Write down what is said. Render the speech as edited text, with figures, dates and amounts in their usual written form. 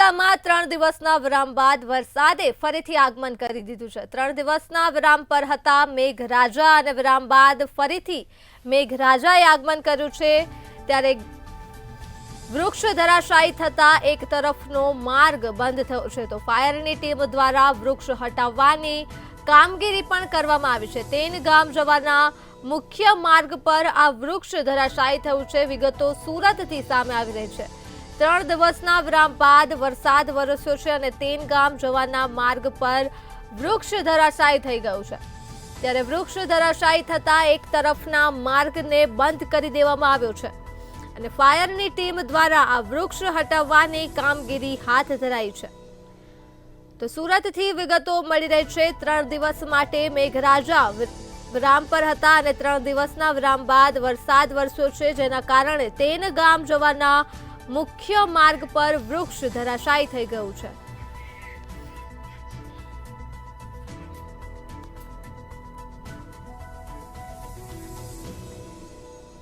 જિલ્લામાં 3 દિવસના વિરામ બાદ વરસાદે ફરીથી આગમન કરી દીધું છે। 3 દિવસના વિરામ પર હતા મેઘરાજા અને વિરામ બાદ ફરીથી મેઘરાજાએ આગમન કર્યું છે। ત્યારે વૃક્ષ ધરાશાયી થતા એક તરફનો માર્ગ બંધ થયો છે, તો ફાયરની ટીમ દ્વારા વૃક્ષ હટાવવાની કામગીરી પણ કરવામાં આવી છે। તેન ગામ જવાના મુખ્ય માર્ગ પર આ વૃક્ષ ધરાશાયી થયું છે। વિગતો સુરતથી સામે આવી રહી છે। 3 દિવસના વિરામ બાદ વરસાદ વરસ્યો છે અને તેન ગામ જવાના માર્ગ પર વૃક્ષ ધરાશાયી થઈ ગયું છે। ત્યારે વૃક્ષ ધરાશાયી થતા એક તરફના માર્ગને બંધ કરી દેવામાં આવ્યો છે અને ફાયરની ટીમ દ્વારા આ વૃક્ષ હટાવવાની કામગીરી હાથ ધરાઈ છે। તો સુરતથી વિગતો મળી રહી છે। 3 દિવસ માટે મેઘરાજા વિરામ પર હતા અને 3 દિવસના વિરામ બાદ વરસાદ વરસ્યો છે, જેના કારણે તેન ગામ જવાના મુખ્ય માર્ગ પર વૃક્ષ ધરાશાયી થઈ ગયું છે।